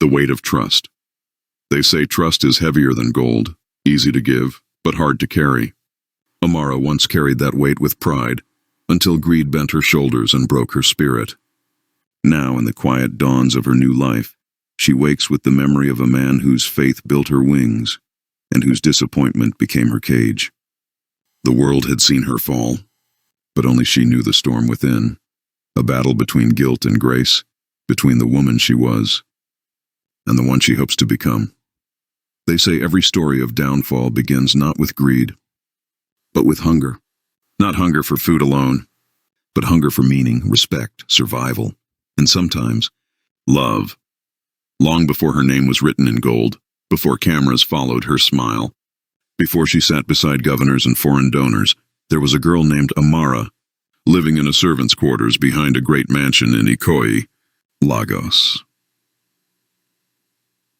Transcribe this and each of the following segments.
The weight of trust. They say trust is heavier than gold, easy to give, but hard to carry. Amara once carried that weight with pride, until greed bent her shoulders and broke her spirit. Now, in the quiet dawns of her new life, she wakes with the memory of a man whose faith built her wings, and whose disappointment became her cage. The world had seen her fall, but only she knew the storm within, a battle between guilt and grace, between the woman she was and the one she hopes to become. They say every story of downfall begins not with greed, but with hunger. Not hunger for food alone, but hunger for meaning, respect, survival, and sometimes love. Long before her name was written in gold, before cameras followed her smile, before she sat beside governors and foreign donors, there was a girl named Amara, living in a servant's quarters behind a great mansion in Ikoyi, Lagos.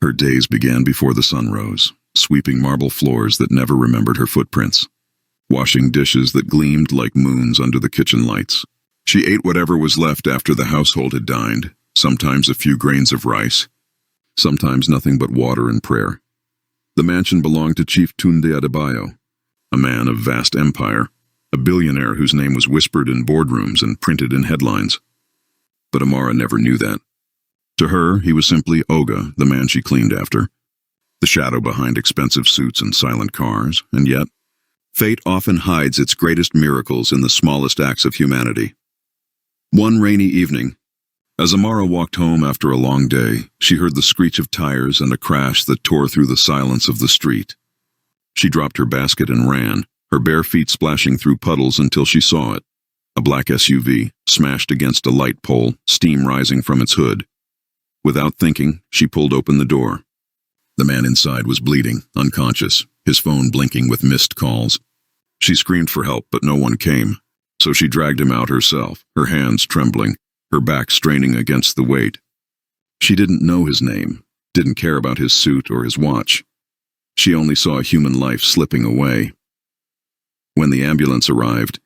Her days began before the sun rose, sweeping marble floors that never remembered her footprints, washing dishes that gleamed like moons under the kitchen lights. She ate whatever was left after the household had dined, sometimes a few grains of rice, sometimes nothing but water and prayer. The mansion belonged to Chief Tunde Adebayo, a man of vast empire, a billionaire whose name was whispered in boardrooms and printed in headlines. But Amara never knew that. To her, he was simply Oga, the man she cleaned after, the shadow behind expensive suits and silent cars, and yet, fate often hides its greatest miracles in the smallest acts of humanity. One rainy evening, as Amara walked home after a long day, she heard the screech of tires and a crash that tore through the silence of the street. She dropped her basket and ran, her bare feet splashing through puddles until she saw it. A black SUV, smashed against a light pole, steam rising from its hood. Without thinking, she pulled open the door. The man inside was bleeding, unconscious, his phone blinking with missed calls. She screamed for help, but no one came, so she dragged him out herself, her hands trembling, her back straining against the weight. She didn't know his name, didn't care about his suit or his watch. She only saw a human life slipping away. When the ambulance arrived,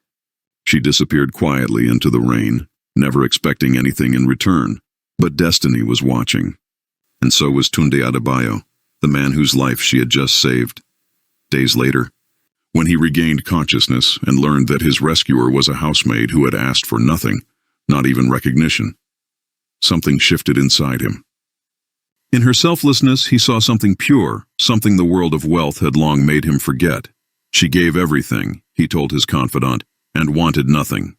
she disappeared quietly into the rain, never expecting anything in return. But destiny was watching, and so was Tunde Adebayo, the man whose life she had just saved. Days later, when he regained consciousness and learned that his rescuer was a housemaid who had asked for nothing, not even recognition, something shifted inside him. In her selflessness, he saw something pure, something the world of wealth had long made him forget. She gave everything, he told his confidant, and wanted nothing.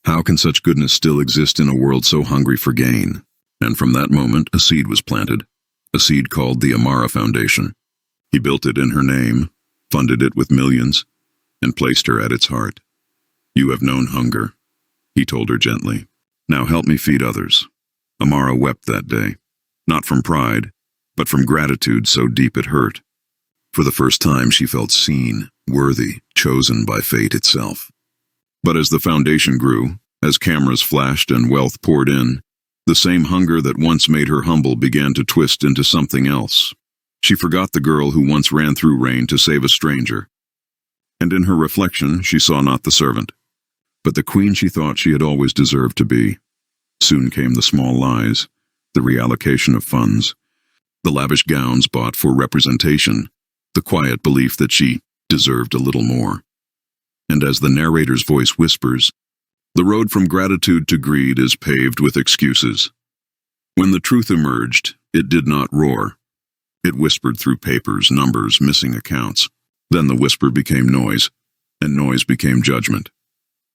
How can such goodness still exist in a world so hungry for gain? And from that moment, a seed was planted, a seed called the Amara Foundation. He built it in her name, funded it with millions, and placed her at its heart. You have known hunger, he told her gently. Now help me feed others. Amara wept that day, not from pride, but from gratitude so deep it hurt. For the first time she felt seen, worthy, chosen by fate itself. But as the foundation grew, as cameras flashed and wealth poured in, the same hunger that once made her humble began to twist into something else. She forgot the girl who once ran through rain to save a stranger. And in her reflection, she saw not the servant, but the queen she thought she had always deserved to be. Soon came the small lies, the reallocation of funds, the lavish gowns bought for representation, the quiet belief that she deserved a little more. And as the narrator's voice whispers, the road from gratitude to greed is paved with excuses. When the truth emerged, it did not roar. It whispered through papers, numbers, missing accounts. Then the whisper became noise, and noise became judgment.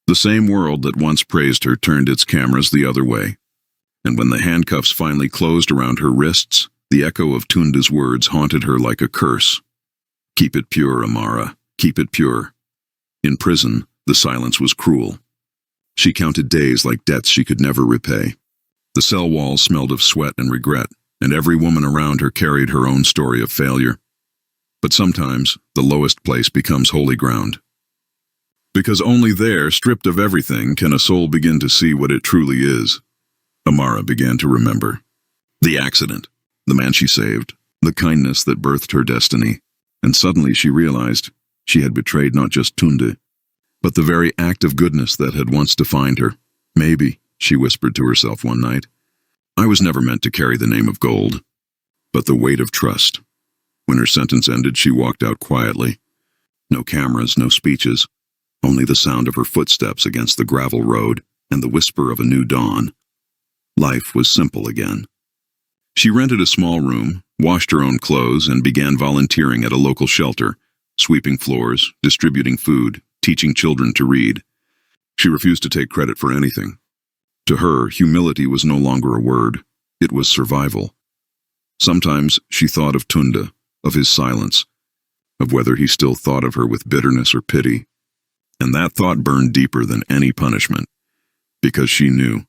The same world that once praised her turned its cameras the other way. And when the handcuffs finally closed around her wrists, the echo of Tunde's words haunted her like a curse. Keep it pure, Amara. Keep it pure. In prison, the silence was cruel. She counted days like debts she could never repay. The cell walls smelled of sweat and regret, and every woman around her carried her own story of failure. But sometimes, the lowest place becomes holy ground. Because only there, stripped of everything, can a soul begin to see what it truly is. Amara began to remember. The accident, the man she saved, the kindness that birthed her destiny, and suddenly she realized she had betrayed not just Tunde, but the very act of goodness that had once defined her. Maybe, she whispered to herself one night, I was never meant to carry the name of gold. but the weight of trust. When her sentence ended, she walked out quietly. No cameras, no speeches, only the sound of her footsteps against the gravel road and the whisper of a new dawn. Life was simple again. She rented a small room, washed her own clothes, and began volunteering at a local shelter, sweeping floors, distributing food, teaching children to read. She refused to take credit for anything. To her, humility was no longer a word. It was survival. Sometimes she thought of Tunda, of his silence, of whether he still thought of her with bitterness or pity. And that thought burned deeper than any punishment, because she knew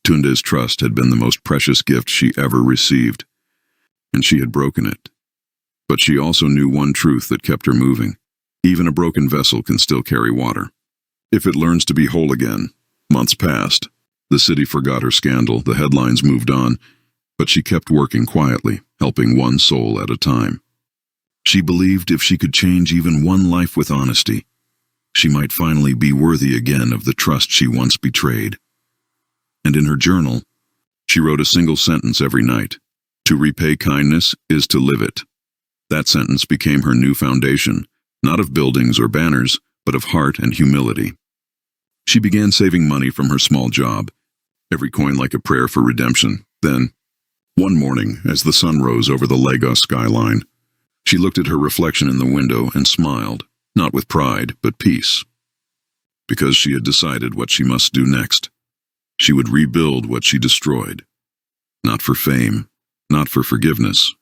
Tunda's trust had been the most precious gift she ever received, and she had broken it. But she also knew one truth that kept her moving. Even a broken vessel can still carry water. If it learns to be whole again. Months passed. The city forgot her scandal, the headlines moved on, but she kept working quietly, helping one soul at a time. She believed if she could change even one life with honesty, she might finally be worthy again of the trust she once betrayed. And in her journal, she wrote a single sentence every night. To repay kindness is to live it. That sentence became her new foundation, not of buildings or banners, but of heart and humility. She began saving money from her small job, every coin like a prayer for redemption. Then, one morning, as the sun rose over the Lagos skyline, she looked at her reflection in the window and smiled, not with pride, but peace. Because she had decided what she must do next. She would rebuild what she destroyed. Not for fame, not for forgiveness,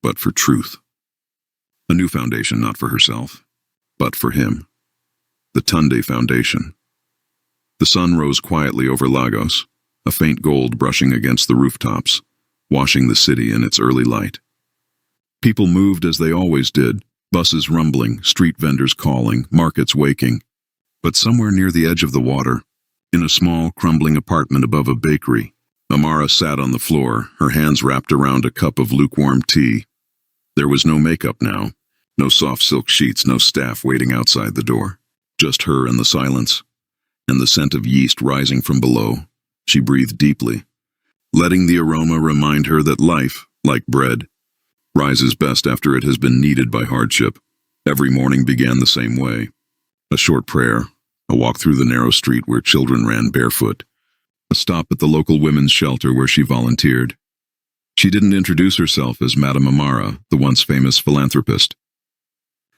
but for truth. A new foundation not for herself, but for him. The Tunde Foundation. The sun rose quietly over Lagos, a faint gold brushing against the rooftops, washing the city in its early light. People moved as they always did, buses rumbling, street vendors calling, markets waking. But somewhere near the edge of the water, in a small, crumbling apartment above a bakery, Amara sat on the floor, her hands wrapped around a cup of lukewarm tea. There was no makeup now, no soft silk sheets, no staff waiting outside the door. Just her and the silence, and the scent of yeast rising from below. She breathed deeply, letting the aroma remind her that life, like bread, rises best after it has been kneaded by hardship. Every morning began the same way. A short prayer, a walk through the narrow street where children ran barefoot, a stop at the local women's shelter where she volunteered. She didn't introduce herself as Madame Amara, the once famous philanthropist.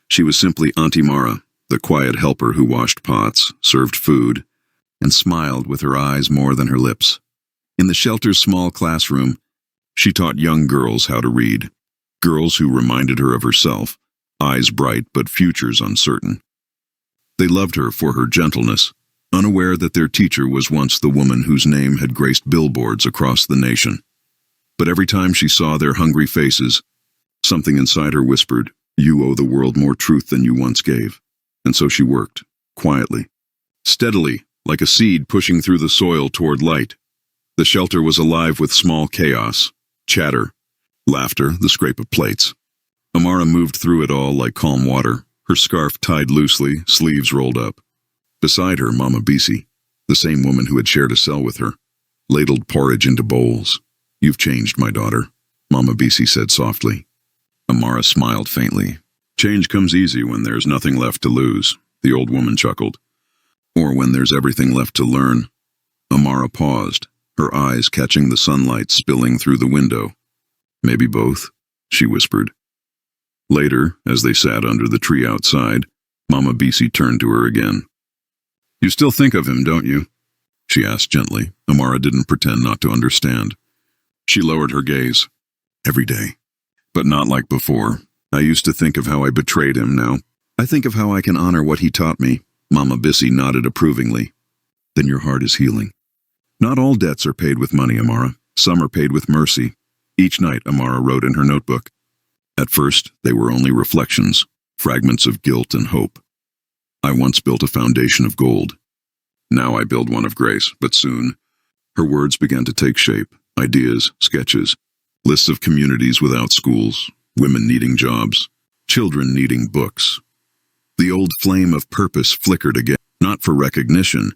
She was simply Auntie Mara, the quiet helper who washed pots, served food, and smiled with her eyes more than her lips. In the shelter's small classroom, she taught young girls how to read, girls who reminded her of herself, eyes bright but futures uncertain. They loved her for her gentleness, unaware that their teacher was once the woman whose name had graced billboards across the nation. But every time she saw their hungry faces, something inside her whispered, "You owe the world more truth than you once gave." And so she worked, quietly, steadily, like a seed pushing through the soil toward light. The shelter was alive with small chaos, chatter, laughter, the scrape of plates. Amara moved through it all like calm water, her scarf tied loosely, sleeves rolled up. Beside her, Mama Bisi, the same woman who had shared a cell with her, ladled porridge into bowls. "You've changed, my daughter," Mama Bisi said softly. Amara smiled faintly. "Change comes easy when there's nothing left to lose," the old woman chuckled. "Or when there's everything left to learn." Amara paused, her eyes catching the sunlight spilling through the window. "Maybe both," she whispered. Later, as they sat under the tree outside, Mama Bisi turned to her again. "You still think of him, don't you?" she asked gently. Amara didn't pretend not to understand. She lowered her gaze. "Every day. But not like before. I used to think of how I betrayed him now. I think of how I can honor what he taught me." Mama Bisi nodded approvingly. "Then your heart is healing. Not all debts are paid with money, Amara. Some are paid with mercy." Each night, Amara wrote in her notebook. At first, they were only reflections, fragments of guilt and hope. "I once built a foundation of gold. Now I build one of grace," but soon, her words began to take shape, ideas, sketches, lists of communities without schools, women needing jobs, children needing books. The old flame of purpose flickered again, not for recognition,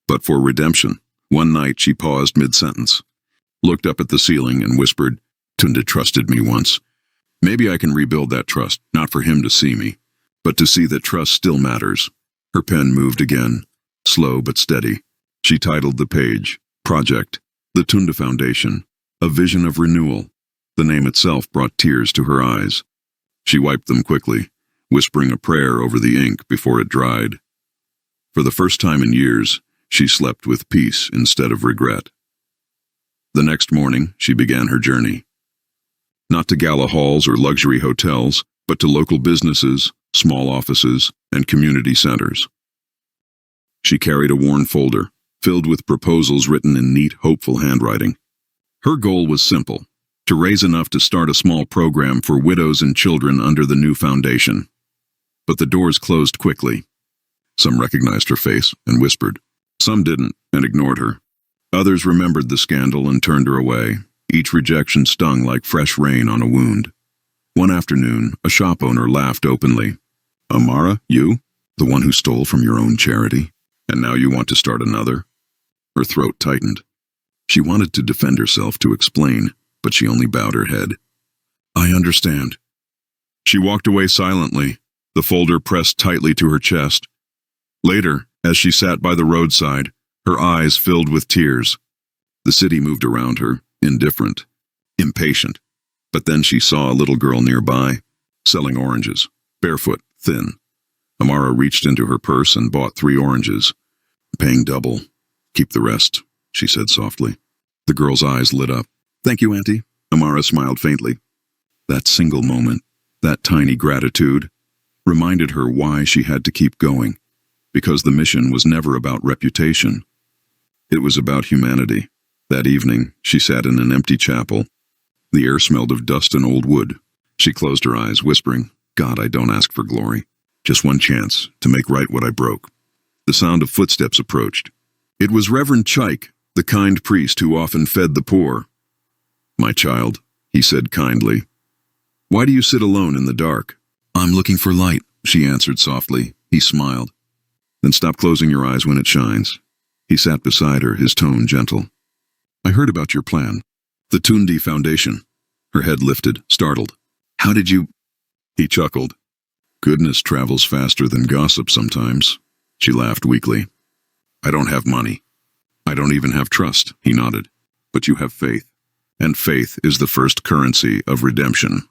but for redemption. One night she paused mid-sentence, looked up at the ceiling and whispered, Tunde trusted me once. Maybe I can rebuild that trust, not for him to see me, but to see that trust still matters. Her pen moved again, slow but steady. She titled the page, Project, the Tunde Foundation, a vision of renewal. The name itself brought tears to her eyes. She wiped them quickly, whispering a prayer over the ink before it dried. For the first time in years, she slept with peace instead of regret. The next morning, she began her journey. Not to gala halls or luxury hotels, but to local businesses, small offices, and community centers. She carried a worn folder, filled with proposals written in neat, hopeful handwriting. Her goal was simple: to raise enough to start a small program for widows and children under the new foundation. But the doors closed quickly. Some recognized her face and whispered. Some didn't and ignored her. Others remembered the scandal and turned her away. Each rejection stung like fresh rain on a wound. One afternoon, a shop owner laughed openly. "Amara, you? The one who stole from your own charity? And now you want to start another?" Her throat tightened. She wanted to defend herself, to explain, but she only bowed her head. "I understand." She walked away silently, the folder pressed tightly to her chest. Later, as she sat by the roadside, her eyes filled with tears. The city moved around her, indifferent, impatient. But then she saw a little girl nearby, selling oranges, barefoot, thin. Amara reached into her purse and bought 3 oranges. "Paying double. Keep the rest," she said softly. The girl's eyes lit up. "Thank you, Auntie." Amara smiled faintly. That single moment, that tiny gratitude, reminded her why she had to keep going. Because the mission was never about reputation. It was about humanity. That evening, she sat in an empty chapel. The air smelled of dust and old wood. She closed her eyes, whispering, "God, I don't ask for glory. Just one chance to make right what I broke." The sound of footsteps approached. It was Reverend Chaik, the kind priest who often fed the poor. "My child," he said kindly, "why do you sit alone in the dark?" "I'm looking for light," she answered softly. He smiled. "Then stop closing your eyes when it shines." He sat beside her, his tone gentle. "I heard about your plan. The Tunde Foundation." Her head lifted, startled. "How did you—" He chuckled. "Goodness travels faster than gossip sometimes." She laughed weakly. "I don't have money. I don't even have trust," he nodded. "But you have faith. And faith is the first currency of redemption."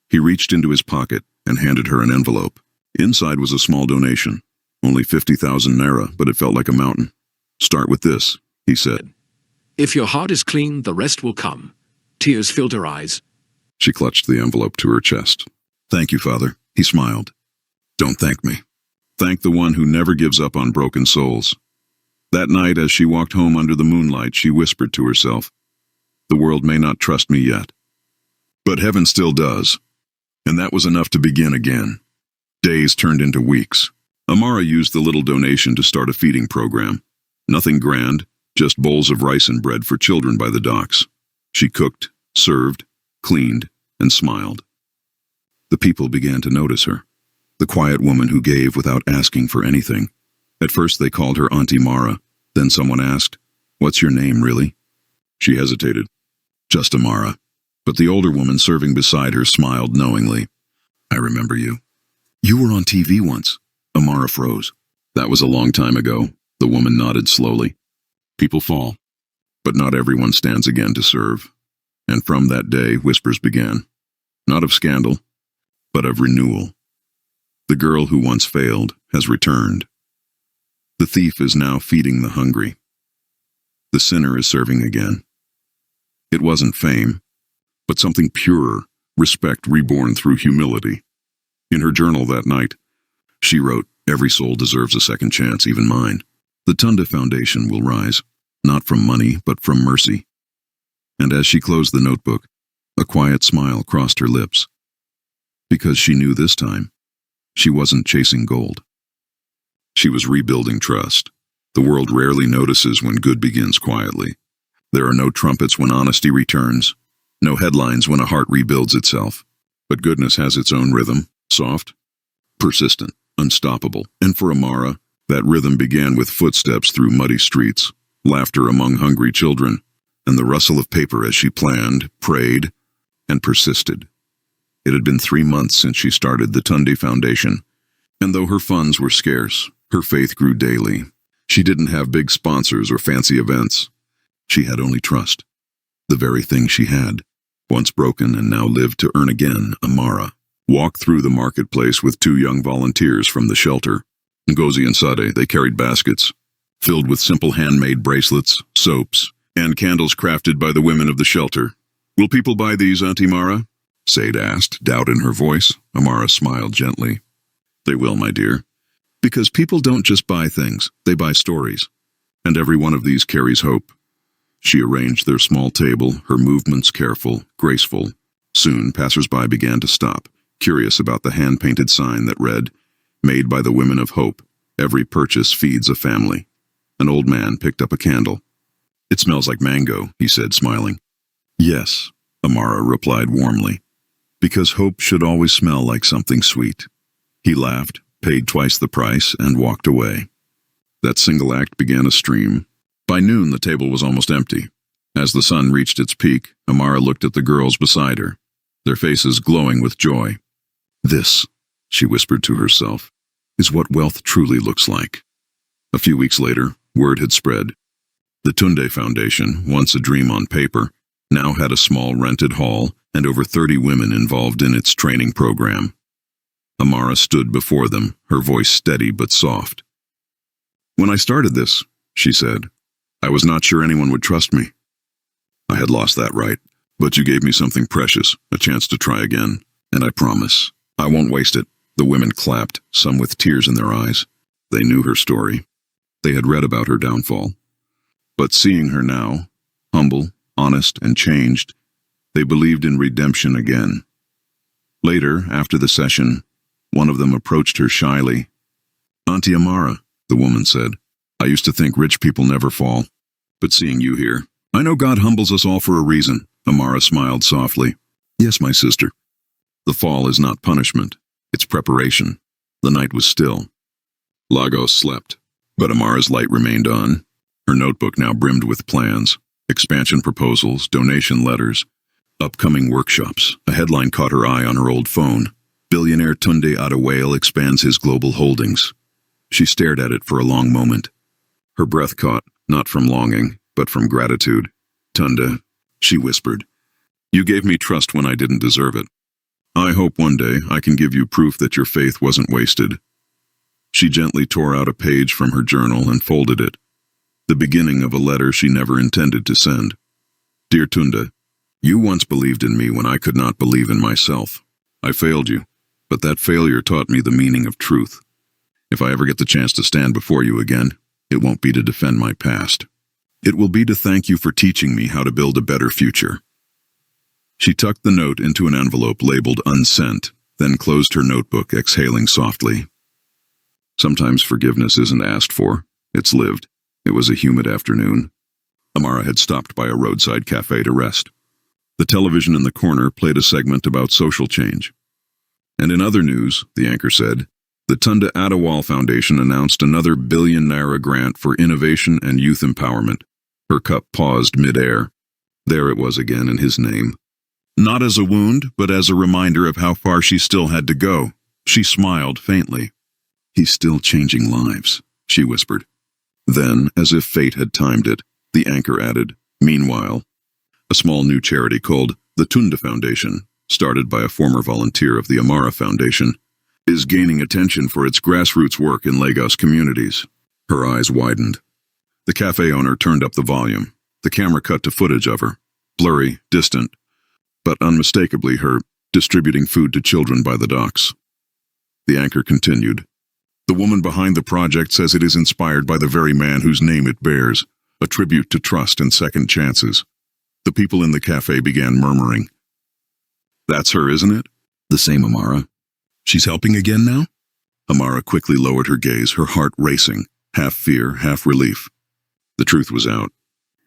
He reached into his pocket and handed her an envelope. Inside was a small donation. Only 50,000 naira, but it felt like a mountain. "Start with this," he said. "If your heart is clean, the rest will come." Tears filled her eyes. She clutched the envelope to her chest. "Thank you, Father," he smiled. "Don't thank me. Thank the one who never gives up on broken souls." That night, as she walked home under the moonlight, she whispered to herself, "The world may not trust me yet, but heaven still does." And that was enough to begin again. Days turned into weeks. Amara used the little donation to start a feeding program. Nothing grand, just bowls of rice and bread for children by the docks. She cooked, served, cleaned, and smiled. The people began to notice her. The quiet woman who gave without asking for anything. At first they called her Auntie Mara. Then someone asked, "What's your name, really?" She hesitated. "Just Amara." But the older woman serving beside her smiled knowingly. "I remember you. You were on TV once." Amara froze. "That was a long time ago." The woman nodded slowly. "People fall, but not everyone stands again to serve." And from that day, whispers began. Not of scandal, but of renewal. The girl who once failed has returned. The thief is now feeding the hungry. The sinner is serving again. It wasn't fame, but something purer, respect reborn through humility. In her journal that night, she wrote, "Every soul deserves a second chance, even mine. The Tunde Foundation will rise, not from money, but from mercy." And as she closed the notebook, a quiet smile crossed her lips. Because she knew this time, she wasn't chasing gold. She was rebuilding trust. The world rarely notices when good begins quietly. There are no trumpets when honesty returns, no headlines when a heart rebuilds itself. But goodness has its own rhythm, soft, persistent, unstoppable. And for Amara, that rhythm began with footsteps through muddy streets, laughter among hungry children, and the rustle of paper as she planned, prayed, and persisted. It had been 3 months since she started the Tunde Foundation, and though her funds were scarce, her faith grew daily. She didn't have big sponsors or fancy events. She had only trust. The very thing she had, once broken and now lived to earn again, Amara, walked through the marketplace with 2 young volunteers from the shelter. Ngozi and Sade, they carried baskets, filled with simple handmade bracelets, soaps, and candles crafted by the women of the shelter. "Will people buy these, Auntie Mara?" Sade asked, doubt in her voice. Amara smiled gently. "They will, my dear. Because people don't just buy things, they buy stories. And every one of these carries hope." She arranged their small table, her movements careful, graceful. Soon, passers-by began to stop, curious about the hand-painted sign that read, "Made by the Women of Hope. Every purchase feeds a family." An old man picked up a candle. "It smells like mango," he said, smiling. "Yes," Amara replied warmly, "because hope should always smell like something sweet." He laughed, paid twice the price, and walked away. That single act began a stream. By noon, the table was almost empty. As the sun reached its peak, Amara looked at the girls beside her, their faces glowing with joy. "This," she whispered to herself, "is what wealth truly looks like." A few weeks later, word had spread. The Tunde Foundation, once a dream on paper, now had a small rented hall and over 30 women involved in its training program. Amara stood before them, her voice steady but soft. "When I started this," she said, "I was not sure anyone would trust me. I had lost that right, but you gave me something precious, a chance to try again, and I promise, I won't waste it." The women clapped, some with tears in their eyes. They knew her story. They had read about her downfall. But seeing her now, humble, honest, and changed, they believed in redemption again. Later, after the session, one of them approached her shyly. "Auntie Amara," the woman said, "I used to think rich people never fall. But seeing you here, I know God humbles us all for a reason." Amara smiled softly. "Yes, my sister. The fall is not punishment. It's preparation." The night was still. Lagos slept, but Amara's light remained on. Her notebook now brimmed with plans, expansion proposals, donation letters, upcoming workshops. A headline caught her eye on her old phone. "Billionaire Tunde Adewale expands his global holdings." She stared at it for a long moment. Her breath caught, not from longing, but from gratitude. "Tunde," she whispered, "you gave me trust when I didn't deserve it. I hope one day I can give you proof that your faith wasn't wasted." She gently tore out a page from her journal and folded it, the beginning of a letter she never intended to send. "Dear Tunde, you once believed in me when I could not believe in myself. I failed you, but that failure taught me the meaning of truth. If I ever get the chance to stand before you again, it won't be to defend my past. It will be to thank you for teaching me how to build a better future." She tucked the note into an envelope labeled unsent, then closed her notebook, exhaling softly. Sometimes forgiveness isn't asked for, it's lived. It was a humid afternoon. Amara had stopped by a roadside cafe to rest. The television in the corner played a segment about social change. And in other news, the anchor said, the Tunde Adewale Foundation announced another Billionaire grant for innovation and youth empowerment. Her cup paused mid-air. There it was again in his name. Not as a wound, but as a reminder of how far she still had to go. She smiled faintly. "He's still changing lives," she whispered. Then, as if fate had timed it, the anchor added, "Meanwhile, a small new charity called the Tunde Foundation, started by a former volunteer of the Amara Foundation, is gaining attention for its grassroots work in Lagos communities." Her eyes widened. The cafe owner turned up the volume. The camera cut to footage of her, blurry, distant, but unmistakably her distributing food to children by the docks. The anchor continued. "The woman behind the project says it is inspired by the very man whose name it bears, a tribute to trust and second chances." The people in the cafe began murmuring. "That's her, isn't it? The same Amara. She's helping again now?" Amara quickly lowered her gaze, her heart racing, half fear, half relief. The truth was out.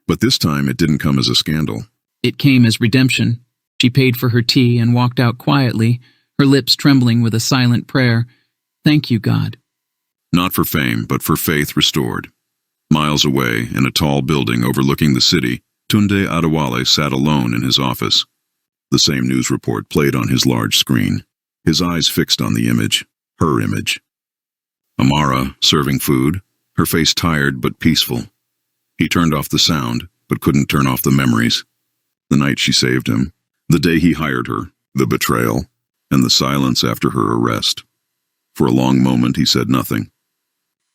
But this time it didn't come as a scandal. It came as redemption. She paid for her tea and walked out quietly, her lips trembling with a silent prayer. "Thank you, God." Not for fame, but for faith restored. Miles away, in a tall building overlooking the city, Tunde Adewale sat alone in his office. The same news report played on his large screen, his eyes fixed on the image, her image. Amara, serving food, her face tired but peaceful. He turned off the sound, but couldn't turn off the memories. The night she saved him, the day he hired her, the betrayal, and the silence after her arrest. For a long moment he said nothing.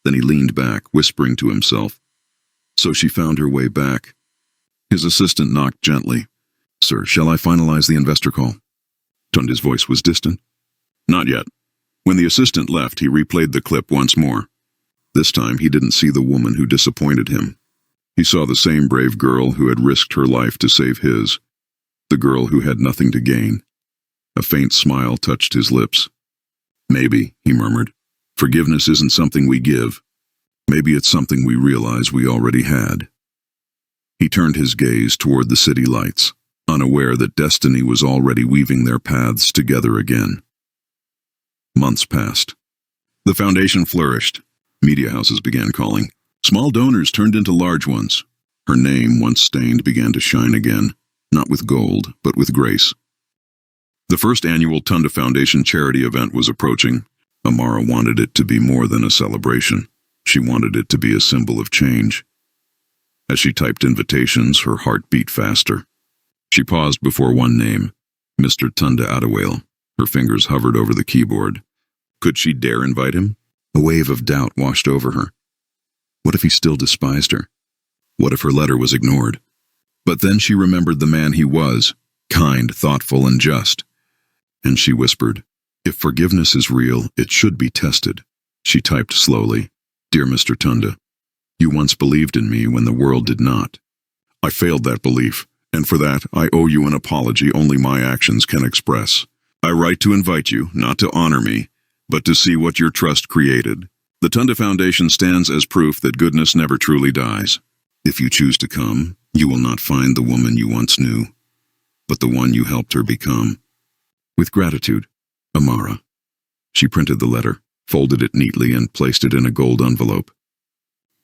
Then he leaned back, whispering to himself. So she found her way back. His assistant knocked gently. "Sir, shall I finalize the investor call?" Tunde's voice was distant. "Not yet." When the assistant left, he replayed the clip once more. This time he didn't see the woman who disappointed him. He saw the same brave girl who had risked her life to save his. The girl who had nothing to gain. A faint smile touched his lips. "Maybe," he murmured, "forgiveness isn't something we give. Maybe it's something we realize we already had." He turned his gaze toward the city lights, unaware that destiny was already weaving their paths together again. Months passed. The foundation flourished. Media houses began calling. Small donors turned into large ones. Her name, once stained, began to shine again, not with gold, but with grace. The first annual Tunde Foundation charity event was approaching. Amara wanted it to be more than a celebration. She wanted it to be a symbol of change. As she typed invitations, her heart beat faster. She paused before one name, Mr. Tunde Adewale. Her fingers hovered over the keyboard. Could she dare invite him? A wave of doubt washed over her. What if he still despised her? What if her letter was ignored? But then she remembered the man he was, kind, thoughtful, and just. And she whispered, "If forgiveness is real, it should be tested." She typed slowly, "Dear Mr. Tunde, you once believed in me when the world did not. I failed that belief, and for that I owe you an apology only my actions can express. I write to invite you, not to honor me, but to see what your trust created. The Tunde Foundation stands as proof that goodness never truly dies. If you choose to come, you will not find the woman you once knew, but the one you helped her become. With gratitude, Amara." She printed the letter, folded it neatly, and placed it in a gold envelope.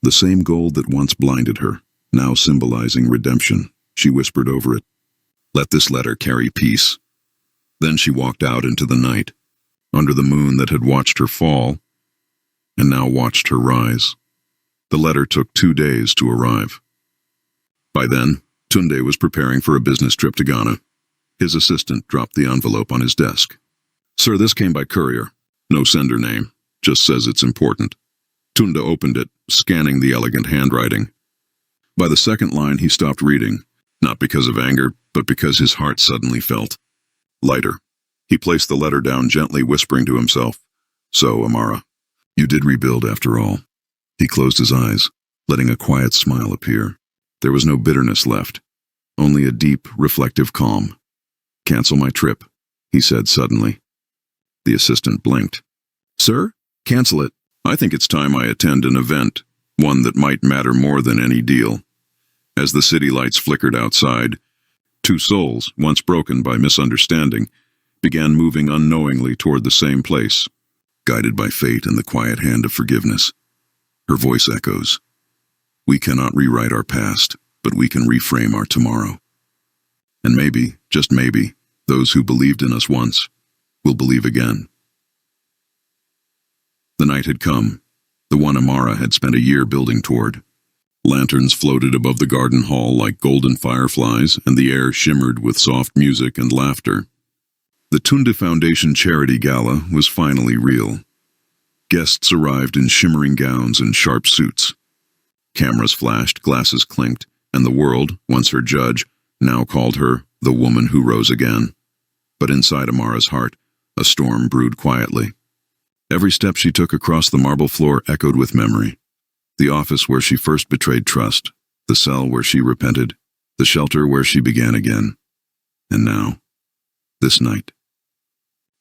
The same gold that once blinded her, now symbolizing redemption, she whispered over it, "Let this letter carry peace." Then she walked out into the night, under the moon that had watched her fall, and now watched her rise. The letter took 2 days to arrive. By then, Tunde was preparing for a business trip to Ghana. His assistant dropped the envelope on his desk. "Sir, this came by courier. No sender name. Just says it's important." Tunde opened it, scanning the elegant handwriting. By the second line, he stopped reading, not because of anger, but because his heart suddenly felt lighter. He placed the letter down gently, whispering to himself, "So, Amara, you did rebuild after all." He closed his eyes, letting a quiet smile appear. There was no bitterness left, only a deep, reflective calm. "Cancel my trip," he said suddenly. The assistant blinked. "Sir? Cancel it. I think it's time I attend an event, one that might matter more than any deal." As the city lights flickered outside, two souls, once broken by misunderstanding, began moving unknowingly toward the same place, guided by fate and the quiet hand of forgiveness. Her voice echoes, "We cannot rewrite our past, but we can reframe our tomorrow." And maybe, just maybe, those who believed in us once will believe again. The night had come, the one Amara had spent a year building toward. Lanterns floated above the garden hall like golden fireflies, and the air shimmered with soft music and laughter. The Tunde Foundation Charity Gala was finally real. Guests arrived in shimmering gowns and sharp suits. Cameras flashed, glasses clinked, and the world, once her judge, now called her the woman who rose again. But inside Amara's heart, a storm brewed quietly. Every step she took across the marble floor echoed with memory. The office where she first betrayed trust, the cell where she repented, the shelter where she began again. And now, this night.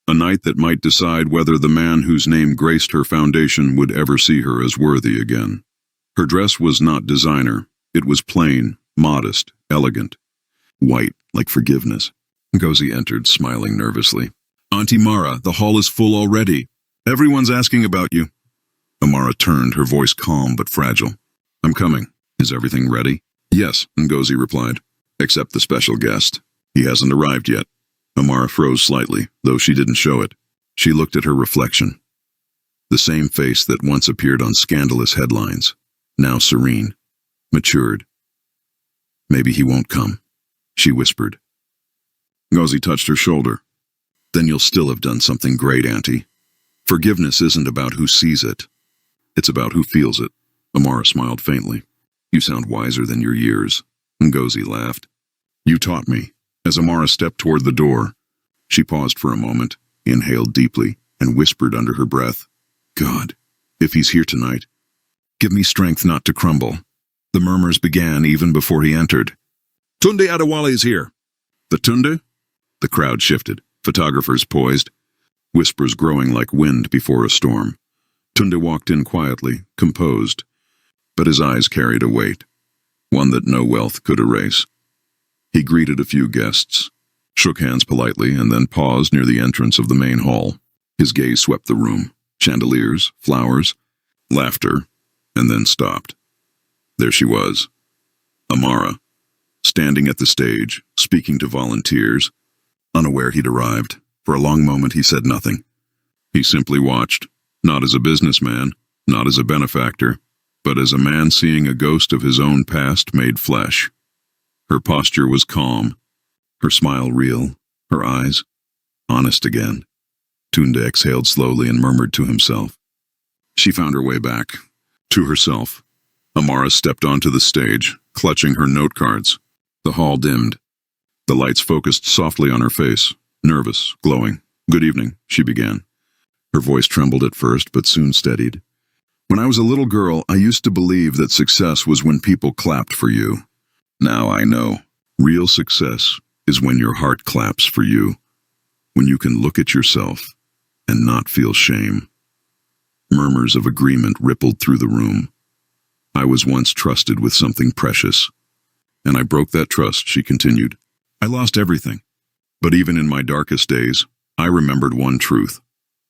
A night that might decide whether the man whose name graced her foundation would ever see her as worthy again. Her dress was not designer. It was plain, modest, elegant. White, like forgiveness. Ngozi entered, smiling nervously. "Auntie Mara, the hall is full already. Everyone's asking about you." Amara turned, her voice calm but fragile. "I'm coming. Is everything ready?" "Yes," Ngozi replied. "Except the special guest. He hasn't arrived yet." Amara froze slightly, though she didn't show it. She looked at her reflection. The same face that once appeared on scandalous headlines, now serene, matured. "Maybe he won't come," she whispered. Ngozi touched her shoulder. "Then you'll still have done something great, Auntie. Forgiveness isn't about who sees it. It's about who feels it." Amara smiled faintly. "You sound wiser than your years." Ngozi laughed. "You taught me." As Amara stepped toward the door, she paused for a moment, inhaled deeply, and whispered under her breath, "God, if he's here tonight, give me strength not to crumble." The murmurs began even before he entered. "Tunde Adewale is here." "The Tunde?" The crowd shifted, photographers poised, whispers growing like wind before a storm. Tunde walked in quietly, composed, but his eyes carried a weight, one that no wealth could erase. He greeted a few guests, shook hands politely, and then paused near the entrance of the main hall. His gaze swept the room. Chandeliers, flowers, laughter, and then stopped. There she was, Amara, standing at the stage, speaking to volunteers, unaware he'd arrived. For a long moment he said nothing. He simply watched, not as a businessman, not as a benefactor, but as a man seeing a ghost of his own past made flesh. Her posture was calm, her smile real, her eyes honest again. Tunde exhaled slowly and murmured to himself. She found her way back, to herself. Amara stepped onto the stage, clutching her note cards. The hall dimmed. The lights focused softly on her face, nervous, glowing. "Good evening," she began. Her voice trembled at first, but soon steadied. "When I was a little girl, I used to believe that success was when people clapped for you. Now I know. Real success is when your heart claps for you, when you can look at yourself and not feel shame." Murmurs of agreement rippled through the room. "I was once trusted with something precious, and I broke that trust," she continued. "I lost everything. But even in my darkest days, I remembered one truth.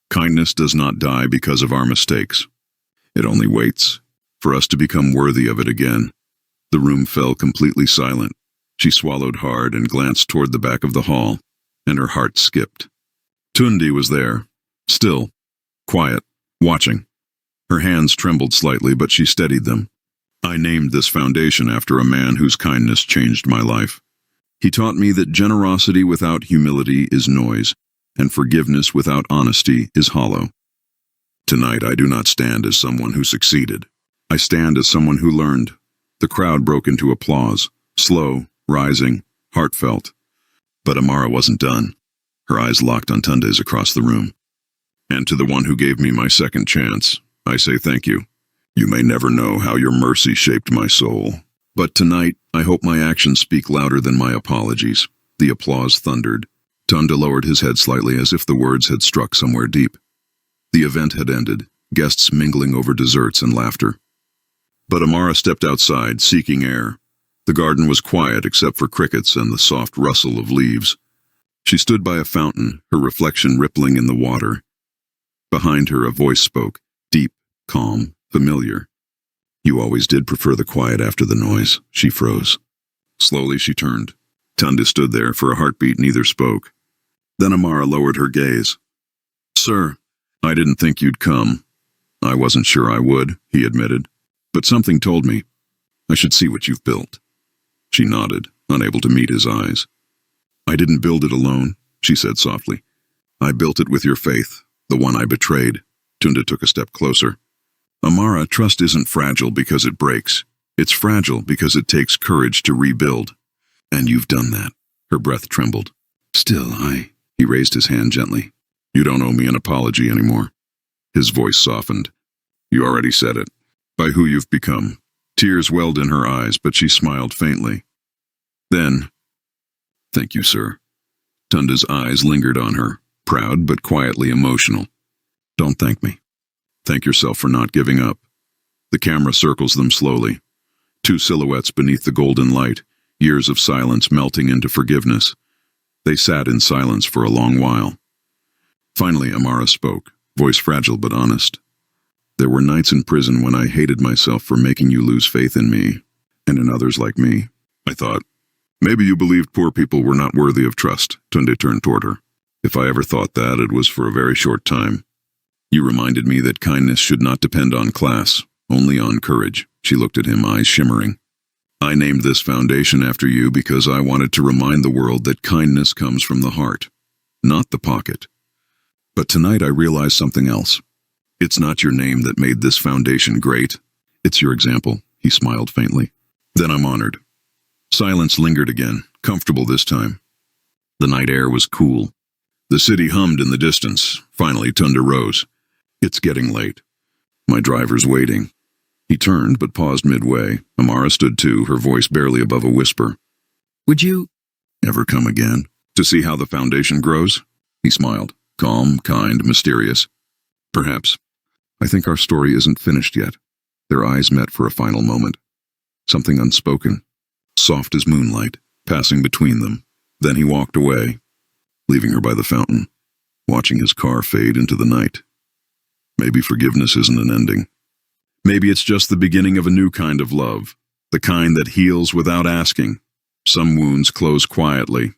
Kindness does not die because of our mistakes. It only waits for us to become worthy of it again." The room fell completely silent. She swallowed hard and glanced toward the back of the hall, and her heart skipped. Tunde was there, still, quiet, watching. Her hands trembled slightly, but she steadied them. "I named this foundation after a man whose kindness changed my life. He taught me that generosity without humility is noise, and forgiveness without honesty is hollow. Tonight I do not stand as someone who succeeded. I stand as someone who learned." The crowd broke into applause, slow, rising, heartfelt. But Amara wasn't done. Her eyes locked on Tunde's across the room. "And to the one who gave me my second chance, I say thank you. You may never know how your mercy shaped my soul. But tonight, I hope my actions speak louder than my apologies." The applause thundered. Tunde lowered his head slightly as if the words had struck somewhere deep. The event had ended, guests mingling over desserts and laughter. But Amara stepped outside, seeking air. The garden was quiet except for crickets and the soft rustle of leaves. She stood by a fountain, her reflection rippling in the water. Behind her, a voice spoke, deep, calm, familiar. "You always did prefer the quiet after the noise." She froze. Slowly she turned. Tunde stood there. For a heartbeat, neither spoke. Then Amara lowered her gaze. "Sir, I didn't think you'd come." "I wasn't sure I would," he admitted. "But something told me I should see what you've built." She nodded, unable to meet his eyes. "I didn't build it alone," she said softly. "I built it with your faith, the one I betrayed." Tunde took a step closer. "Amara, trust isn't fragile because it breaks. It's fragile because it takes courage to rebuild. And you've done that." Her breath trembled. "Still, He raised his hand gently. "You don't owe me an apology anymore." His voice softened. "You already said it. By who you've become." Tears welled in her eyes, but she smiled faintly. Then, "Thank you, sir." Tunde's eyes lingered on her, proud but quietly emotional. "Don't thank me. Thank yourself for not giving up." The camera circles them slowly. Two silhouettes beneath the golden light, years of silence melting into forgiveness. They sat in silence for a long while. Finally, Amara spoke, voice fragile but honest. "There were nights in prison when I hated myself for making you lose faith in me, and in others like me. I thought, Maybe you believed poor people were not worthy of trust. Tunde turned toward her. If I ever thought that, it was for a very short time. You reminded me that kindness should not depend on class, only on courage. She looked at him, eyes shimmering. I named this foundation after you because I wanted to remind the world that kindness comes from the heart, not the pocket. But tonight I realized something else. It's not your name that made this foundation great. It's your example. He smiled faintly. Then I'm honored. Silence lingered again, comfortable this time. The night air was cool. The city hummed in the distance. Finally, Tunde rose. It's getting late. My driver's waiting. He turned, but paused midway. Amara stood too, her voice barely above a whisper. Would you Ever come again? To see how the foundation grows? He smiled. Calm, kind, mysterious. Perhaps. I think our story isn't finished yet. Their eyes met for a final moment. Something unspoken, soft as moonlight, passing between them. Then he walked away, leaving her by the fountain, watching his car fade into the night. Maybe forgiveness isn't an ending. Maybe it's just the beginning of a new kind of love, the kind that heals without asking. Some wounds close quietly.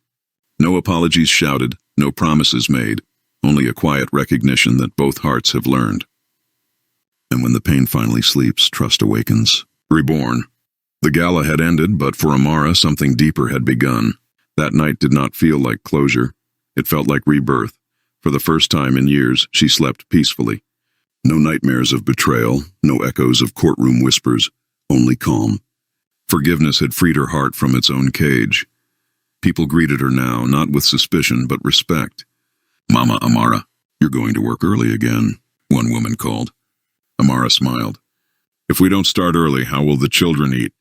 No apologies shouted, no promises made, only a quiet recognition that both hearts have learned. And when the pain finally sleeps, trust awakens, reborn. The gala had ended, but for Amara, something deeper had begun. That night did not feel like closure. It felt like rebirth. For the first time in years, she slept peacefully. No nightmares of betrayal, no echoes of courtroom whispers, only calm. Forgiveness had freed her heart from its own cage. People greeted her now, not with suspicion, but respect. Mama Amara, you're going to work early again, one woman called. Amara smiled. If we don't start early, how will the children eat?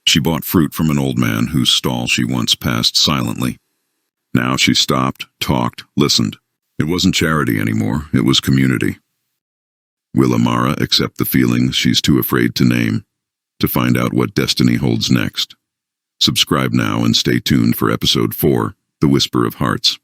She bought fruit from an old man whose stall she once passed silently. Now she stopped, talked, listened. It wasn't charity anymore, it was community. Will Amara accept the feelings she's too afraid to name? To find out what destiny holds next. Subscribe now and stay tuned for episode 4, The Whisper of Hearts.